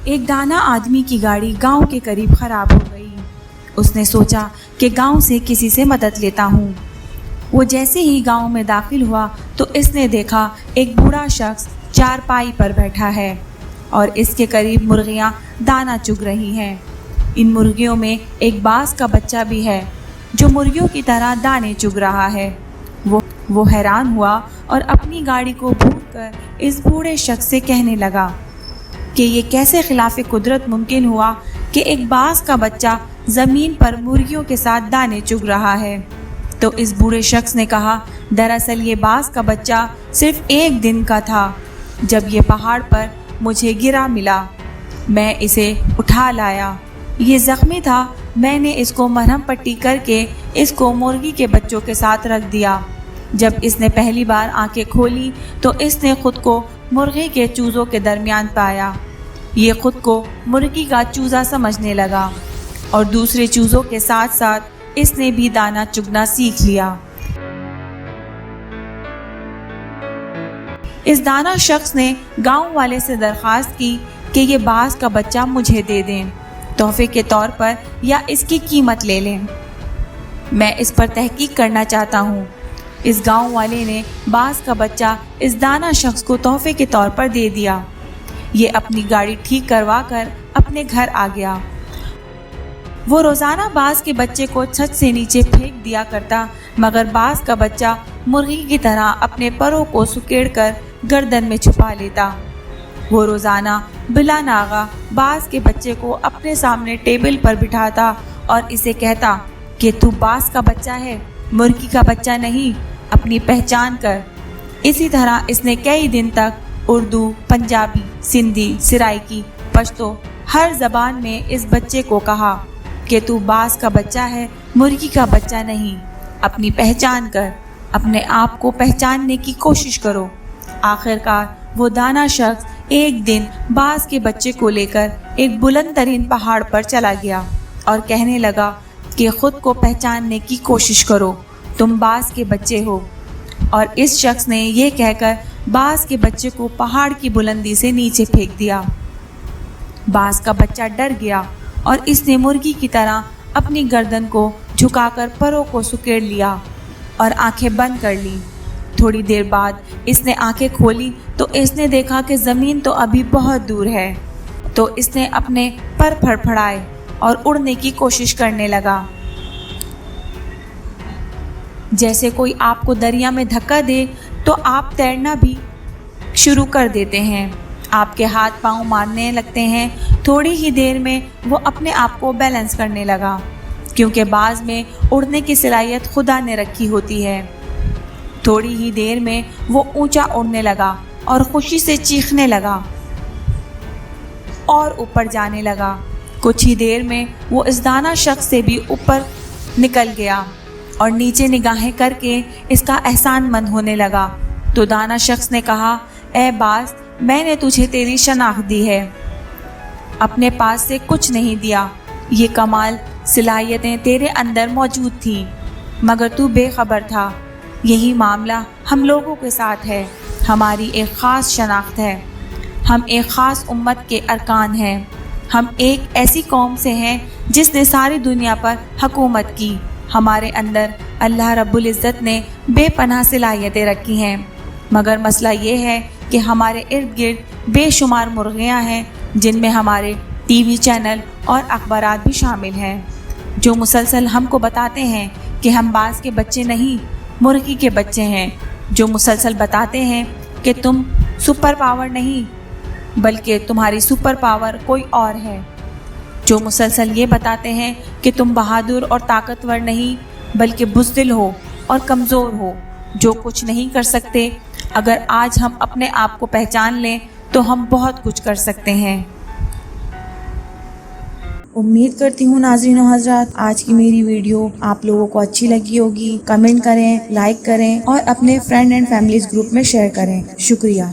ایک دانا آدمی کی گاڑی گاؤں کے قریب خراب ہو گئی۔ اس نے سوچا کہ گاؤں سے کسی سے مدد لیتا ہوں۔ وہ جیسے ہی گاؤں میں داخل ہوا تو اس نے دیکھا ایک بوڑھا شخص چارپائی پر بیٹھا ہے اور اس کے قریب مرغیاں دانا چگ رہی ہیں۔ ان مرغیوں میں ایک باز کا بچہ بھی ہے جو مرغیوں کی طرح دانے چگ رہا ہے۔ وہ حیران ہوا اور اپنی گاڑی کو بھول کر اس بوڑھے شخص سے کہنے لگا کہ یہ کیسے خلاف قدرت ممکن ہوا کہ ایک باز کا بچہ زمین پر مرغیوں کے ساتھ دانے چگ رہا ہے۔ تو اس بوڑھے شخص نے کہا، دراصل یہ باز کا بچہ صرف ایک دن کا تھا جب یہ پہاڑ پر مجھے گرا ملا۔ میں اسے اٹھا لایا۔ یہ زخمی تھا، میں نے اس کو مرہم پٹی کر کے اس کو مرغی کے بچوں کے ساتھ رکھ دیا۔ جب اس نے پہلی بار آنکھیں کھولی تو اس نے خود کو مرغی کے چوزوں کے درمیان پایا۔ یہ خود کو مرغی کا چوزا سمجھنے لگا اور دوسرے چوزوں کے ساتھ ساتھ اس نے بھی دانا چگنا سیکھ لیا۔ اس دانا شخص نے گاؤں والے سے درخواست کی کہ یہ باز کا بچہ مجھے دے دیں، تحفے کے طور پر یا اس کی قیمت لے لیں۔ میں اس پر تحقیق کرنا چاہتا ہوں۔ اس گاؤں والے نے باز کا بچہ اس دانا شخص کو تحفے کے طور پر دے دیا۔ یہ اپنی گاڑی ٹھیک کروا کر اپنے گھر آ گیا۔ وہ روزانہ باز کے بچے کو چھت سے نیچے پھینک دیا کرتا، مگر باز کا بچہ مرغی کی طرح اپنے پروں کو سکیڑ کر گردن میں چھپا لیتا۔ وہ روزانہ بلا ناغہ باز کے بچے کو اپنے سامنے ٹیبل پر بٹھاتا اور اسے کہتا کہ تو باز کا بچہ ہے، مرغی کا بچہ نہیں، اپنی پہچان کر۔ اسی طرح اس نے کئی دن تک اردو، پنجابی، سندھی، سرائکی، پشتو ہر زبان میں اس بچے کو کہا کہ تو باز کا بچہ ہے، مرغی کا بچہ نہیں، اپنی پہچان کر، اپنے آپ کو پہچاننے کی کوشش کرو۔ آخرکار وہ دانا شخص ایک دن باز کے بچے کو لے کر ایک بلند ترین پہاڑ پر چلا گیا اور کہنے لگا کہ خود کو پہچاننے کی کوشش کرو، تم باز کے بچے ہو۔ اور اس شخص نے یہ کہہ کر باز کے بچے کو پہاڑ کی بلندی سے نیچے پھینک دیا۔ باز کا بچہ ڈر گیا اور اس نے مرغی کی طرح اپنی گردن کو جھکا کر پروں کو سکیڑ لیا اور آنکھیں بند کر لی۔ تھوڑی دیر بعد اس نے آنکھیں کھولی تو اس نے دیکھا کہ زمین تو ابھی بہت دور ہے۔ تو اس نے اپنے پر پھڑپھڑائے اور اڑنے کی کوشش کرنے لگا، جیسے کوئی آپ کو دریا میں دھکا دے تو آپ تیرنا بھی شروع کر دیتے ہیں۔ آپ کے ہاتھ پاؤں مارنے لگتے ہیں۔ تھوڑی ہی دیر میں وہ اپنے آپ کو بیلنس کرنے لگا، کیونکہ باز میں اڑنے کی صلاحیت خدا نے رکھی ہوتی ہے۔ تھوڑی ہی دیر میں وہ اونچا اڑنے لگا اور خوشی سے چیخنے لگا اور اوپر جانے لگا۔ کچھ ہی دیر میں وہ اس دانا شخص سے بھی اوپر نکل گیا اور نیچے نگاہیں کر کے اس کا احسان مند ہونے لگا۔ تو دانا شخص نے کہا، اے باز، میں نے تجھے تیری شناخت دی ہے، اپنے پاس سے کچھ نہیں دیا۔ یہ کمال صلاحیتیں تیرے اندر موجود تھیں، مگر تو بے خبر تھا۔ یہی معاملہ ہم لوگوں کے ساتھ ہے۔ ہماری ایک خاص شناخت ہے، ہم ایک خاص امت کے ارکان ہیں۔ ہم ایک ایسی قوم سے ہیں جس نے ساری دنیا پر حکومت کی۔ ہمارے اندر اللہ رب العزت نے بے پناہ صلاحیتیں رکھی ہیں، مگر مسئلہ یہ ہے کہ ہمارے ارد گرد بے شمار مرغیاں ہیں جن میں ہمارے ٹی وی چینل اور اخبارات بھی شامل ہیں، جو مسلسل ہم کو بتاتے ہیں کہ ہم باز کے بچے نہیں، مرغی کے بچے ہیں، جو مسلسل بتاتے ہیں کہ تم سپر پاور نہیں بلکہ تمہاری سپر پاور کوئی اور ہے، جو مسلسل یہ بتاتے ہیں کہ تم بہادر اور طاقتور نہیں بلکہ بزدل ہو اور کمزور ہو، جو کچھ نہیں کر سکتے۔ اگر آج ہم اپنے آپ کو پہچان لیں تو ہم بہت کچھ کر سکتے ہیں۔ امید کرتی ہوں ناظرین و حضرات آج کی میری ویڈیو آپ لوگوں کو اچھی لگی ہوگی۔ کمنٹ کریں، لائک کریں اور اپنے فرینڈ اینڈ فیملیز گروپ میں شیئر کریں۔ شکریہ۔